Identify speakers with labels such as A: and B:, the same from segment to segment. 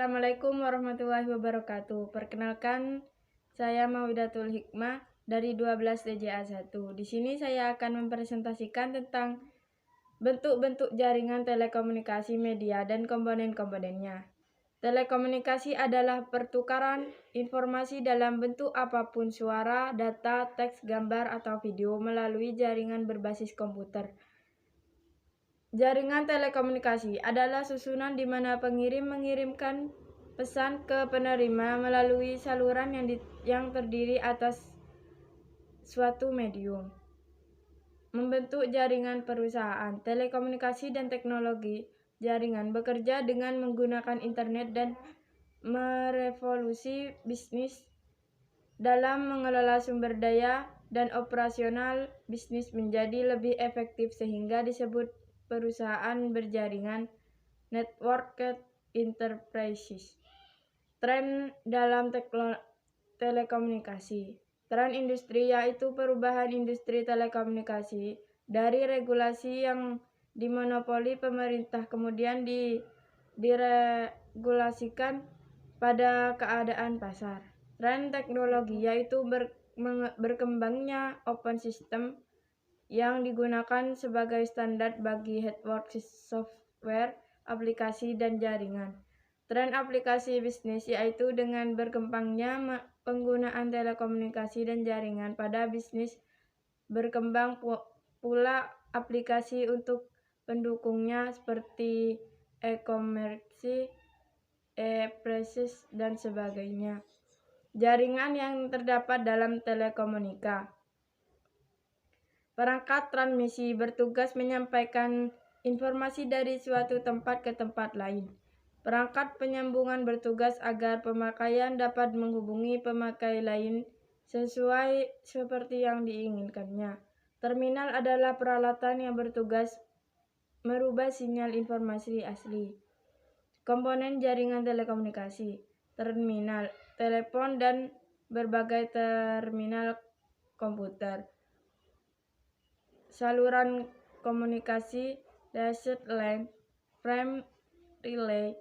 A: Assalamualaikum warahmatullahi wabarakatuh. Perkenalkan, saya Mauidatul Hikmah dari 12 DJA 1. Di sini saya akan mempresentasikan tentang bentuk-bentuk jaringan telekomunikasi media dan komponen-komponennya. Telekomunikasi adalah pertukaran informasi dalam bentuk apapun, suara, data, teks, gambar, atau video melalui jaringan berbasis komputer. Jaringan telekomunikasi adalah susunan di mana pengirim mengirimkan pesan ke penerima melalui saluran yang terdiri atas suatu medium. Membentuk jaringan perusahaan, telekomunikasi dan teknologi jaringan bekerja dengan menggunakan internet dan merevolusi bisnis dalam mengelola sumber daya dan operasional bisnis menjadi lebih efektif sehingga disebut perusahaan berjaringan networked enterprises. Tren dalam telekomunikasi. Tren industri yaitu perubahan industri telekomunikasi dari regulasi yang dimonopoli pemerintah kemudian diregulasikan pada keadaan pasar. Tren teknologi yaitu berkembangnya open system yang digunakan sebagai standar bagi network software, aplikasi, dan jaringan. Tren aplikasi bisnis yaitu dengan berkembangnya penggunaan telekomunikasi dan jaringan pada bisnis, berkembang pula aplikasi untuk pendukungnya seperti e-commerce, e-prices, dan sebagainya. Jaringan yang terdapat dalam telekomunikasi. Perangkat transmisi bertugas menyampaikan informasi dari suatu tempat ke tempat lain. Perangkat penyambungan bertugas agar pemakaian dapat menghubungi pemakai lain sesuai seperti yang diinginkannya. Terminal adalah peralatan yang bertugas merubah sinyal informasi asli. Komponen jaringan telekomunikasi, terminal, telepon, dan berbagai terminal komputer. Saluran komunikasi, dasar line, frame relay,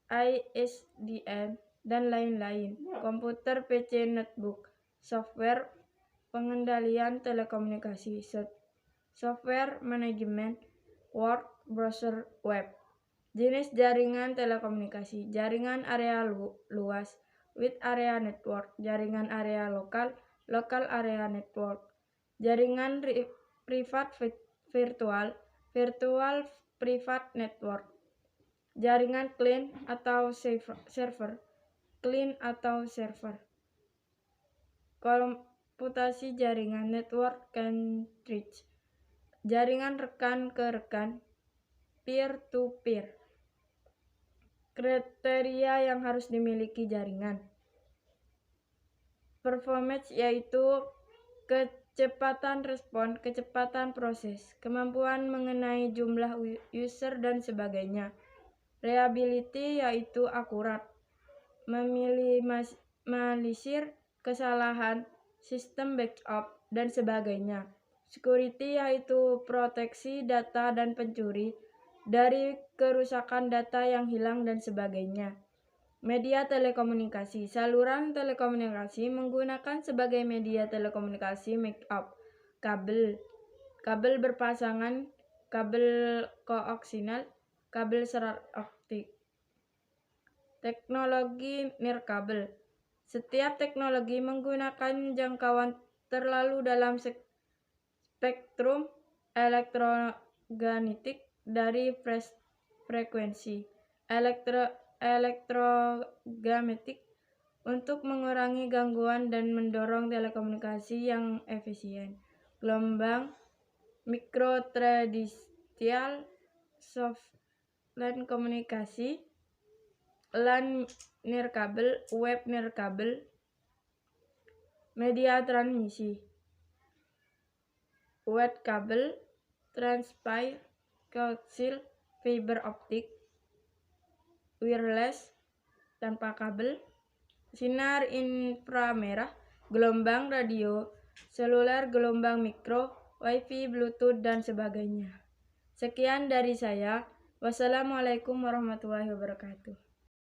A: ISDN, dan lain-lain. Komputer, PC, notebook, software pengendalian telekomunikasi, software manajemen, Word, browser, web. Jenis jaringan telekomunikasi, jaringan area luas, wide area network, jaringan area lokal, local area network, jaringan privat virtual, virtual private network, jaringan client atau server, client atau server. Komputasi jaringan network cartridge, jaringan rekan ke rekan, peer to peer. Kriteria yang harus dimiliki jaringan. Performance yaitu kecepatan respon, kecepatan proses, kemampuan mengenai jumlah user, dan sebagainya. Reliability yaitu akurat, meminimalisir kesalahan, sistem backup, dan sebagainya. Security yaitu proteksi data dan pencuri dari kerusakan data yang hilang dan sebagainya. Media telekomunikasi. Saluran telekomunikasi menggunakan sebagai media telekomunikasi make up, kabel, kabel berpasangan, kabel koaksial, kabel serat optik. Teknologi nirkabel. Setiap teknologi menggunakan jangkauan terlalu dalam spektrum elektromagnetik dari frekuensi elektromagnetik untuk mengurangi gangguan dan mendorong telekomunikasi yang efisien. Gelombang mikroterrestrial, soft LAN komunikasi, LAN nirkabel, web nirkabel. Media transmisi, web kabel, transpire, koaksial, fiber optik, wireless tanpa kabel, sinar inframerah, gelombang radio, seluler, gelombang mikro, wifi, bluetooth, dan sebagainya. Sekian dari saya. Wassalamualaikum warahmatullahi wabarakatuh.